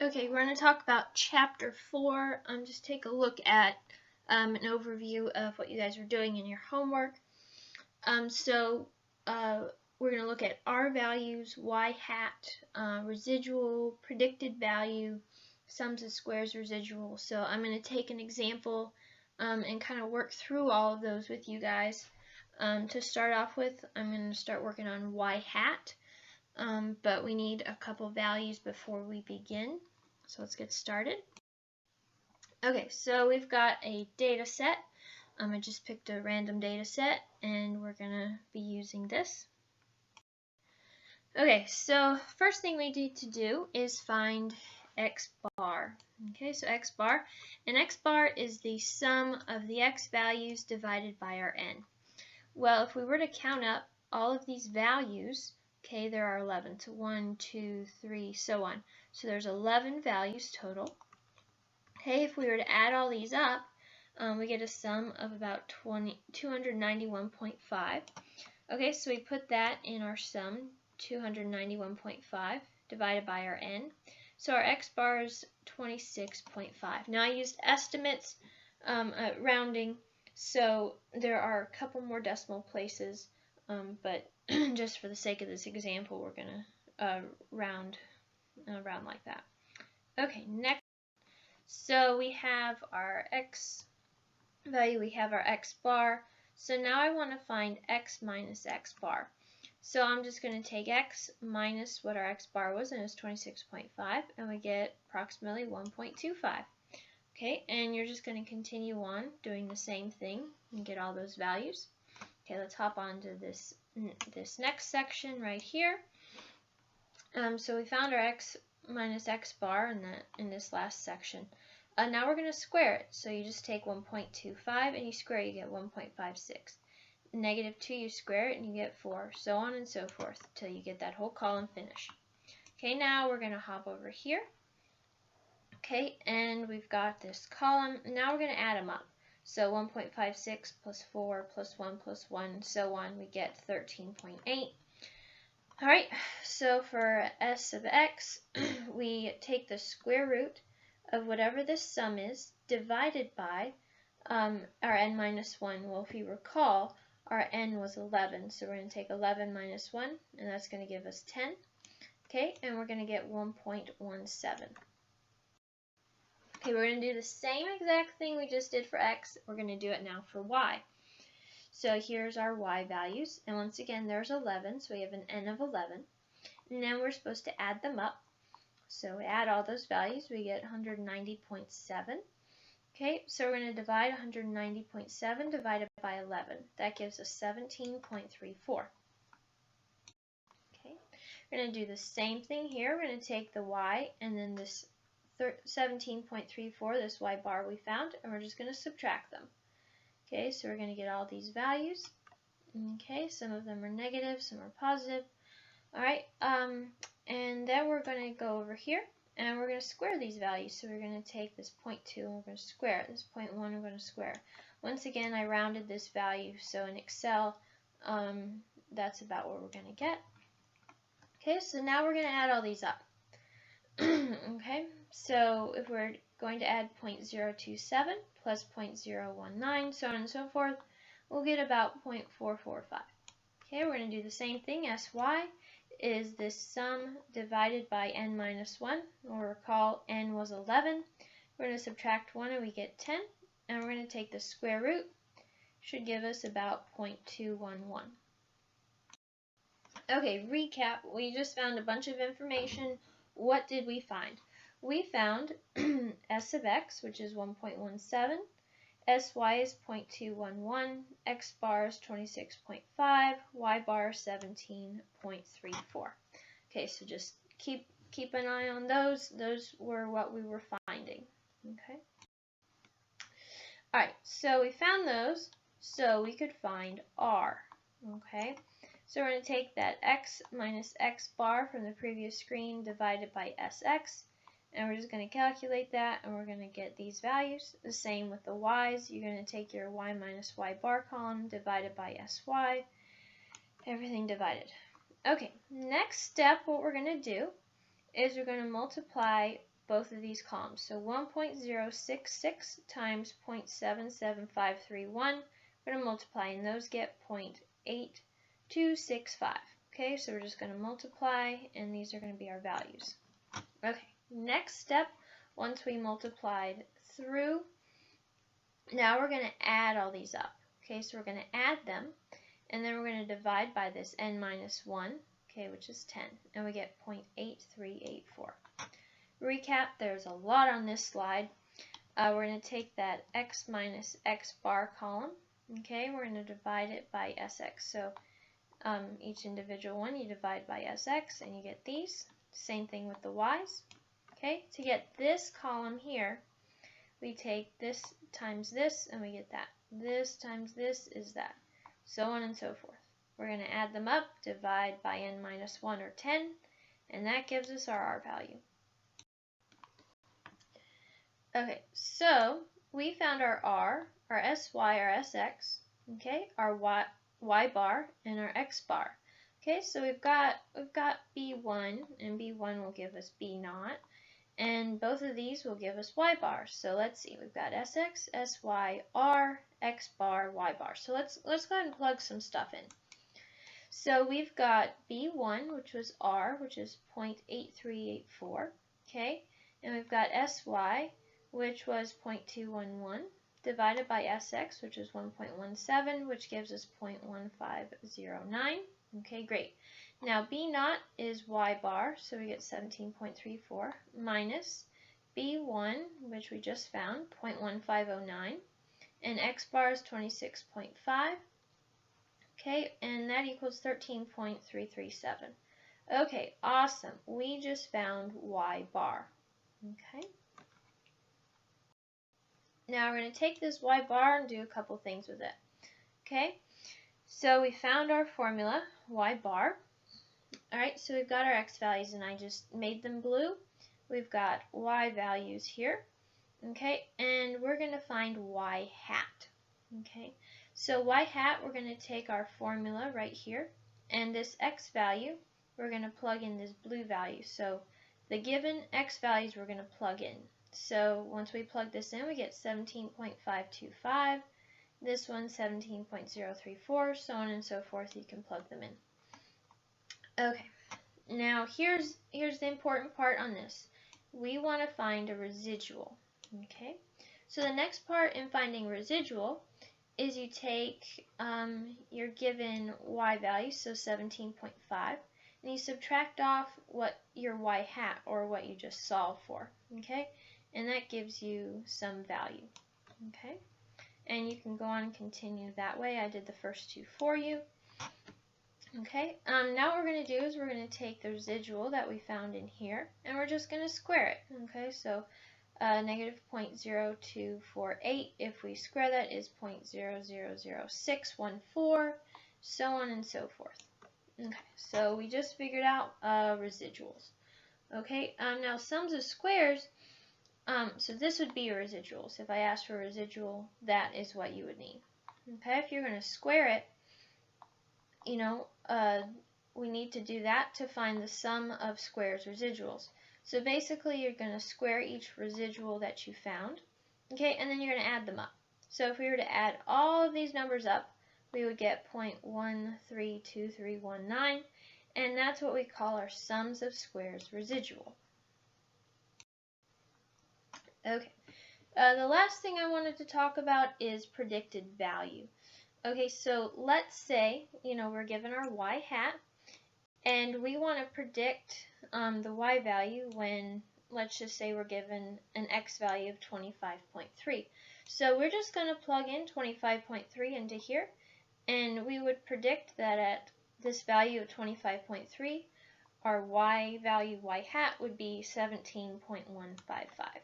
Okay, we're going to talk about Chapter 4. Just take a look at an overview of what you guys are doing in your homework. We're going to look at R values, Y hat, residual, predicted value, sums of squares, residual. So I'm going to take an example and kind of work through all of those with you guys. To start off with, I'm going to start working on Y hat. But we need a couple values before we begin. So let's get started. Okay, so we've got a data set. I just picked a random data set and we're going to be using this. Okay, so first thing we need to do is find x bar. Okay, so x bar. And x bar is the sum of the x values divided by our n. Well, if we were to count up all of these values, okay, there are 11. So 1, 2, 3, so on. So there's 11 values total. Okay, if we were to add all these up, we get a sum of about 291.5. Okay, so we put that in our sum, 291.5 divided by our n. So our x bar is 26.5. Now I used estimates, rounding, so there are a couple more decimal places, but just for the sake of this example, we're going to round like that. Okay, next. So we have our x value, we have our x bar. So now I want to find x minus x bar. So I'm just going to take x minus what our x bar was, and it's 26.5, and we get approximately 1.25. Okay, and you're just going to continue on doing the same thing and get all those values. Okay, let's hop on to this next section right here. So we found our x minus x bar in this last section. Now we're going to square it. So you just take 1.25 and you square it, you get 1.56. Negative 2, you square it and you get 4, so on and so forth till you get that whole column finished. Okay, now we're going to hop over here. Okay, and we've got this column. Now we're going to add them up. So 1.56 plus 4 plus 1 plus 1, so on, we get 13.8. Alright, so for s of x, we take the square root of whatever this sum is divided by our n minus 1. Well, if you recall, our n was 11, so we're going to take 11 minus 1, and that's going to give us 10. Okay, and we're going to get 1.17. Okay, we're going to do the same exact thing we just did for x. We're going to do it now for y. So here's our y values, and once again there's 11, so we have an n of 11. And then we're supposed to add them up. So we add all those values, we get 190.7. Okay, so we're going to divide 190.7 divided by 11. That gives us 17.34. Okay, we're going to do the same thing here. We're going to take the y and then this 17.34, this y bar we found, and we're just going to subtract them. Okay, so we're going to get all these values. Okay, some of them are negative, some are positive. Alright, and then we're going to go over here and we're going to square these values. So we're going to take this 0.2 and we're going to square it. This 0.1 we're going to square. Once again, I rounded this value, so in Excel, that's about what we're going to get. Okay, so now we're going to add all these up. Okay, so if we're going to add 0.027 plus 0.019, so on and so forth, we'll get about 0.445. Okay, we're going to do the same thing. Sy is this sum divided by n minus 1. We'll recall n was 11. We're going to subtract 1 and we get 10. And we're going to take the square root. Should give us about 0.211. Okay, recap. We just found a bunch of information. What did we find? We found s of x, which is 1.17. Sy is 0.211, x bar is 26.5, y bar 17.34. Okay, so just keep an eye on those. Those were what we were finding. Okay. Alright, so we found those, so we could find r. Okay, so we're going to take that x minus x bar from the previous screen divided by sx. And we're just going to calculate that, and we're going to get these values. The same with the y's. You're going to take your y minus y bar column divided by sy. Everything divided. Okay, next step, what we're going to do is we're going to multiply both of these columns. So 1.066 times 0.77531. We're going to multiply, and those get 0.8265. Okay, so we're just going to multiply, and these are going to be our values. Okay, next step, once we multiplied through, now we're going to add all these up. Okay, so we're going to add them, and then we're going to divide by this n minus 1, okay, which is 10, and we get 0.8384. Recap, there's a lot on this slide. We're going to take that x minus x bar column, okay, we're going to divide it by sx. So each individual one you divide by sx, and you get these. Same thing with the y's. Okay, to get this column here, we take this times this, and we get that. This times this is that, so on and so forth. We're going to add them up, divide by n minus 1 or 10, and that gives us our r value. Okay, so we found our r, our sy, our sx, okay, our y bar, and our x bar. Okay, so we've got b1, and b1 will give us b naught, and both of these will give us y bar. So let's see, we've got sx, sy, r, x bar, y bar. So let's go ahead and plug some stuff in. So we've got b1, which was r, which is 0.8384, okay, and we've got sy, which was 0.211, divided by sx, which is 1.17, which gives us 0.1509. Okay, great. Now b naught is y bar, so we get 17.34, minus b1, which we just found, 0.1509, and x bar is 26.5. Okay, and that equals 13.337. Okay, awesome. We just found y bar. Okay. Now we're going to take this y bar and do a couple things with it. Okay, so we found our formula, y bar. Alright, so we've got our x values, and I just made them blue. We've got y values here. Okay, and we're going to find y hat. Okay, so y hat, we're going to take our formula right here, and this x value, we're going to plug in this blue value. So the given x values we're going to plug in. So once we plug this in, we get 17.525, this one 17.034, so on and so forth. You can plug them in. Okay, now here's the important part on this. We want to find a residual. Okay, so the next part in finding residual is you take your given y value, so 17.5, and you subtract off what your y hat, or what you just solved for. Okay, and that gives you some value. Okay, and you can go on and continue that way. I did the first two for you. Okay, now what we're going to do is we're going to take the residual that we found in here, and we're just going to square it. Okay, so negative 0.0248, if we square that, is 0.000614, so on and so forth. Okay, so we just figured out residuals. Okay, now sums of squares, so this would be your residuals. If I asked for a residual, that is what you would need. Okay, if you're going to square it, you know, we need to do that to find the sum of squares residuals. So basically, you're going to square each residual that you found, okay, and then you're going to add them up. So if we were to add all of these numbers up, we would get 0.132319, and that's what we call our sums of squares residual. Okay, the last thing I wanted to talk about is predicted value. Okay, so let's say, you know, we're given our y hat, and we want to predict the y value when, let's just say, we're given an x value of 25.3. So we're just going to plug in 25.3 into here, and we would predict that at this value of 25.3, our y value, y hat, would be 17.155.